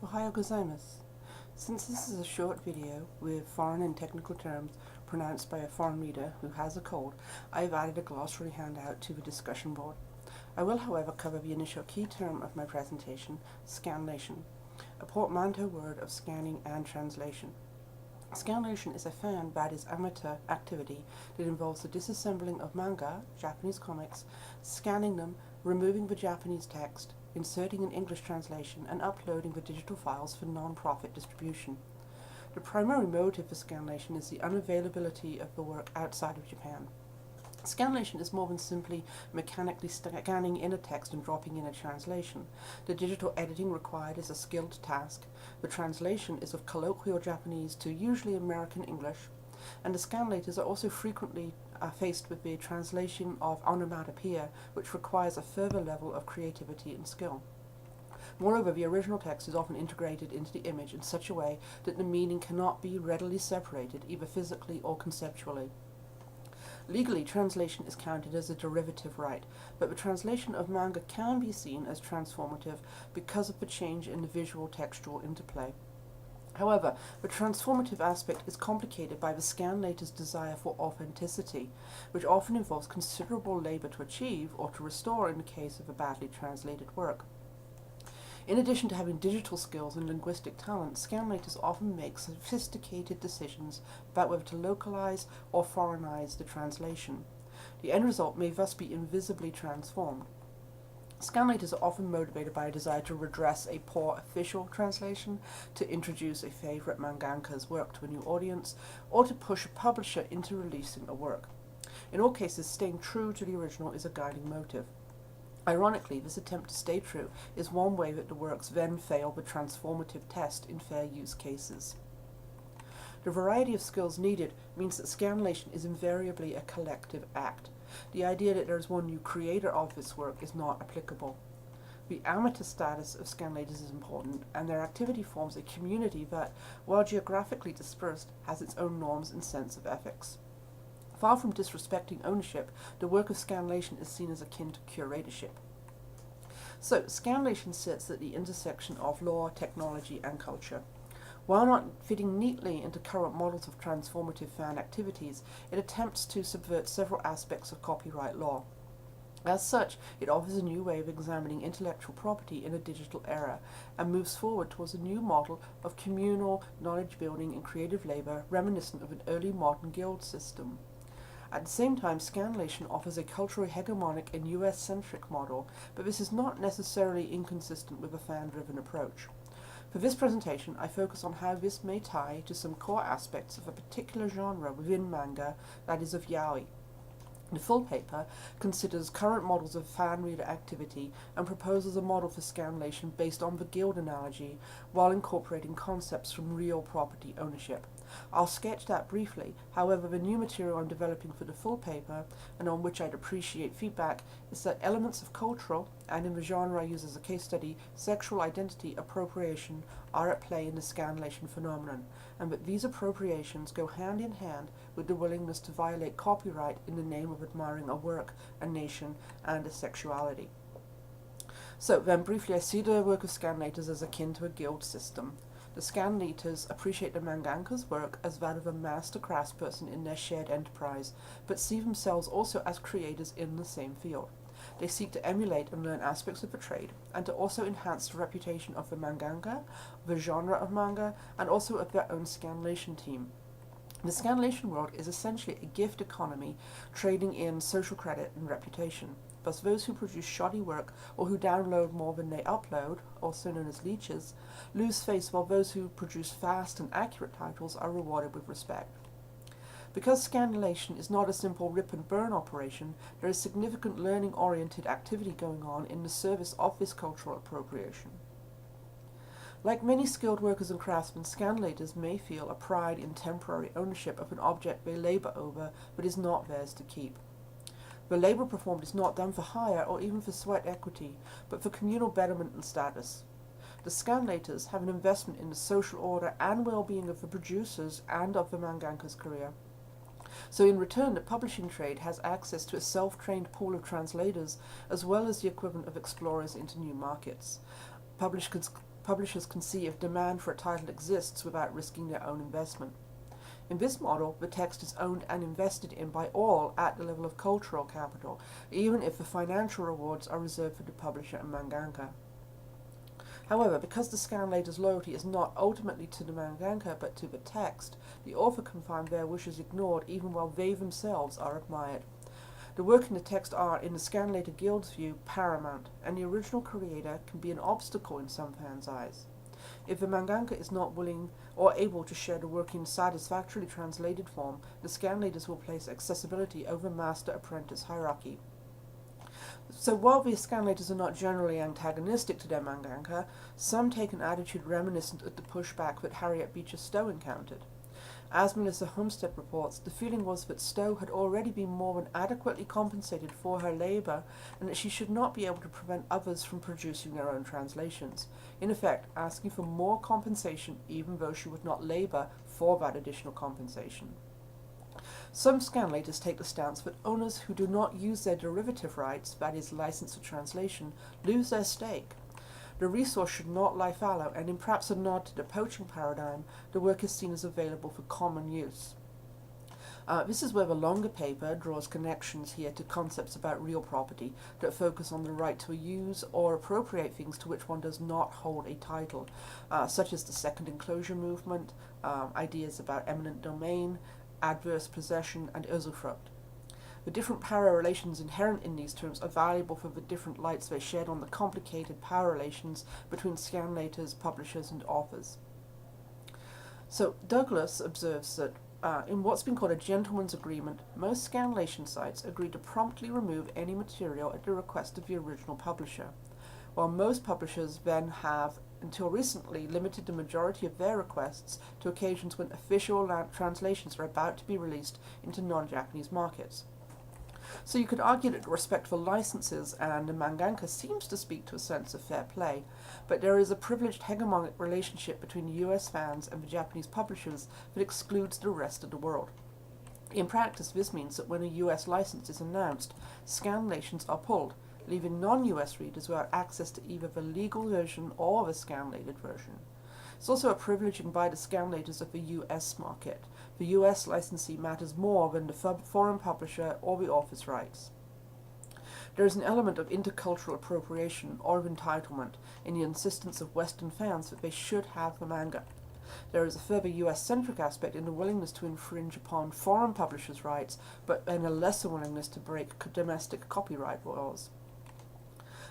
Ohio gozaimasu. Since this is a short video with foreign and technical terms pronounced by a foreign reader who has a cold, I have added a glossary handout to the discussion board. I will, however, cover the initial key term of my presentation, scanlation, a portmanteau word of scanning and translation. Scanlation is a fan, that is amateur, activity that involves the disassembling of manga, Japanese comics, scanning them, removing the Japanese text, inserting an English translation, and uploading the digital files for non-profit distribution. The primary motive for scanlation is the unavailability of the work outside of Japan. Scanlation is more than simply mechanically scanning in a text and dropping in a translation. The digital editing required is a skilled task. The translation is of colloquial Japanese to usually American English, and the scanlators are also frequently faced with the translation of onomatopoeia, which requires a further level of creativity and skill. Moreover, the original text is often integrated into the image in such a way that the meaning cannot be readily separated, either physically or conceptually. Legally, translation is counted as a derivative right, but the translation of manga can be seen as transformative because of the change in the visual textual interplay. However, the transformative aspect is complicated by the scanlator's desire for authenticity, which often involves considerable labor to achieve or to restore in the case of a badly translated work. In addition to having digital skills and linguistic talent, scanlators often make sophisticated decisions about whether to localize or foreignize the translation. The end result may thus be invisibly transformed. Scanlators are often motivated by a desire to redress a poor official translation, to introduce a favorite mangakan's work to a new audience, or to push a publisher into releasing a work. In all cases, staying true to the original is a guiding motive. Ironically, this attempt to stay true is one way that the works then fail the transformative test in fair use cases. The variety of skills needed means that scanlation is invariably a collective act. The idea that there is one new creator of this work is not applicable. The amateur status of scanlators is important, and their activity forms a community that, while geographically dispersed, has its own norms and sense of ethics. Far from disrespecting ownership, the work of scanlation is seen as akin to curatorship. So, scanlation sits at the intersection of law, technology, and culture. While not fitting neatly into current models of transformative fan activities, it attempts to subvert several aspects of copyright law. As such, it offers a new way of examining intellectual property in a digital era, and moves forward towards a new model of communal knowledge building and creative labor reminiscent of an early modern guild system. At the same time, scanlation offers a culturally hegemonic and US-centric model, but this is not necessarily inconsistent with a fan-driven approach. For this presentation, I focus on how this may tie to some core aspects of a particular genre within manga, that is of yaoi. The full paper considers current models of fan-reader activity and proposes a model for scanlation based on the guild analogy, while incorporating concepts from real property ownership. I'll sketch that briefly. However, the new material I'm developing for the full paper, and on which I'd appreciate feedback, is that elements of cultural, and in the genre I use as a case study, sexual identity appropriation, are at play in the scanlation phenomenon, and that these appropriations go hand in hand with the willingness to violate copyright in the name of admiring a work, a nation, and a sexuality. So then, briefly, I see the work of scanlators as akin to a guild system. The scanlators appreciate the mangakan's work as that of a master craftsperson in their shared enterprise, but see themselves also as creators in the same field. They seek to emulate and learn aspects of the trade, and to also enhance the reputation of the mangaka, the genre of manga, and also of their own scanlation team. The scanlation world is essentially a gift economy, trading in social credit and reputation. Thus, those who produce shoddy work or who download more than they upload, also known as leeches, lose face, while those who produce fast and accurate titles are rewarded with respect. Because scanlation is not a simple rip and burn operation, there is significant learning-oriented activity going on in the service of this cultural appropriation. Like many skilled workers and craftsmen, scanlators may feel a pride in temporary ownership of an object they labor over but is not theirs to keep. The labor performed is not done for hire or even for sweat equity, but for communal betterment and status. The scanlators have an investment in the social order and well-being of the producers and of the mangakan's career. So in return, the publishing trade has access to a self-trained pool of translators, as well as the equivalent of explorers into new markets. publishers can see if demand for a title exists without risking their own investment. In this model, the text is owned and invested in by all at the level of cultural capital, even if the financial rewards are reserved for the publisher and mangaka. However, because the scanlator's loyalty is not ultimately to the mangaka but to the text, the author can find their wishes ignored even while they themselves are admired. The work and the text are, in the Scanlator Guild's view, paramount, and the original creator can be an obstacle in some fans' eyes. If the mangaka is not willing or able to share the work in satisfactorily translated form, the Scanlators will place accessibility over master-apprentice hierarchy. So while the Scanlators are not generally antagonistic to their mangaka, some take an attitude reminiscent of the pushback that Harriet Beecher Stowe encountered. As Melissa Homestead reports, the feeling was that Stowe had already been more than adequately compensated for her labour, and that she should not be able to prevent others from producing their own translations, in effect asking for more compensation even though she would not labour for that additional compensation. Some scanlators take the stance that owners who do not use their derivative rights, that is, license or translation, lose their stake. The resource should not lie fallow, and in perhaps a nod to the poaching paradigm, the work is seen as available for common use. This is where the longer paper draws connections here to concepts about real property that focus on the right to use or appropriate things to which one does not hold a title, such as the second enclosure movement, ideas about eminent domain, adverse possession, and usufruct. The different power relations inherent in these terms are valuable for the different lights they shed on the complicated power relations between scanlators, publishers, and authors. So Douglas observes that in what's been called a gentleman's agreement, most scanlation sites agree to promptly remove any material at the request of the original publisher, while most publishers then have, until recently, limited the majority of their requests to occasions when official translations are about to be released into non-Japanese markets. So you could argue that respect for licenses and the mangaka seems to speak to a sense of fair play, but there is a privileged hegemonic relationship between US fans and the Japanese publishers that excludes the rest of the world. In practice, this means that when a US license is announced, scanlations are pulled, leaving non-US readers without access to either the legal version or the scanlated version. It's also a privileging by the scanlators of the US market. The US licensee matters more than the foreign publisher or the author's rights. There is an element of intercultural appropriation or of entitlement in the insistence of Western fans that they should have the manga. There is a further US-centric aspect in the willingness to infringe upon foreign publishers' rights, but in a lesser willingness to break domestic copyright laws.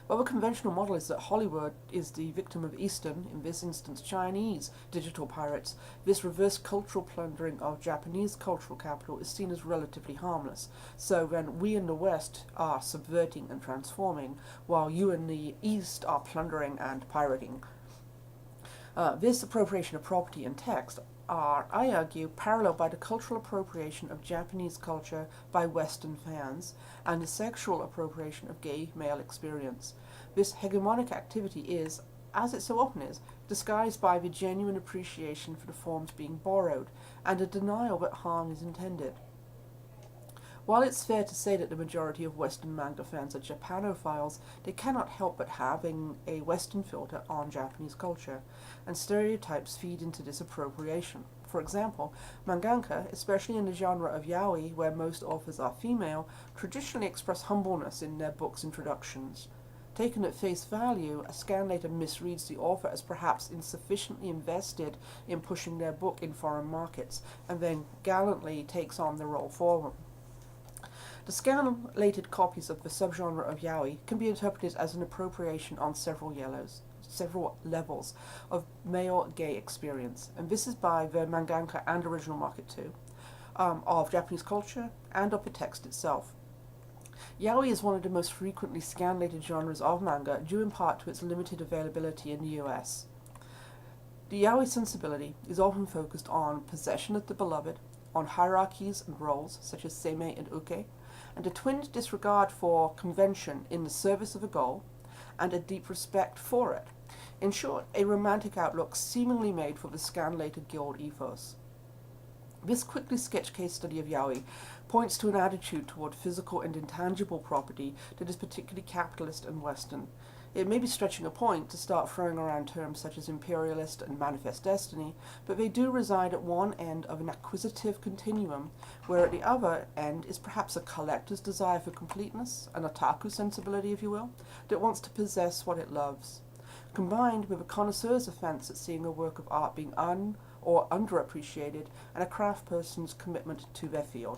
While the conventional model is that Hollywood is the victim of Eastern, in this instance Chinese, digital pirates, this reverse cultural plundering of Japanese cultural capital is seen as relatively harmless. So then we in the West are subverting and transforming, while you in the East are plundering and pirating. This appropriation of property and text are, I argue, paralleled by the cultural appropriation of Japanese culture by Western fans and the sexual appropriation of gay male experience. This hegemonic activity is, as it so often is, disguised by the genuine appreciation for the forms being borrowed and a denial that harm is intended. While it's fair to say that the majority of Western manga fans are Japanophiles, they cannot help but having a Western filter on Japanese culture, and stereotypes feed into this appropriation. For example, mangaka, especially in the genre of yaoi, where most authors are female, traditionally express humbleness in their books' introductions. Taken at face value, a scanlator misreads the author as perhaps insufficiently invested in pushing their book in foreign markets, and then gallantly takes on the role for them. The scanlated copies of the subgenre of yaoi can be interpreted as an appropriation on several levels of male gay experience, and this is by the mangaka and original market too, of Japanese culture and of the text itself. Yaoi is one of the most frequently scanlated genres of manga, due in part to its limited availability in the US. The yaoi sensibility is often focused on possession of the beloved, on hierarchies and roles such as seimei and uke, and a twin disregard for convention in the service of a goal, and a deep respect for it. In short, a romantic outlook seemingly made for the Scanlator Guild ethos. This quickly sketched case study of yaoi points to an attitude toward physical and intangible property that is particularly capitalist and Western. It may be stretching a point to start throwing around terms such as imperialist and manifest destiny, but they do reside at one end of an acquisitive continuum, where at the other end is perhaps a collector's desire for completeness, an otaku sensibility, if you will, that wants to possess what it loves, combined with a connoisseur's offence at seeing a work of art being or underappreciated, and a craft person's commitment to their field.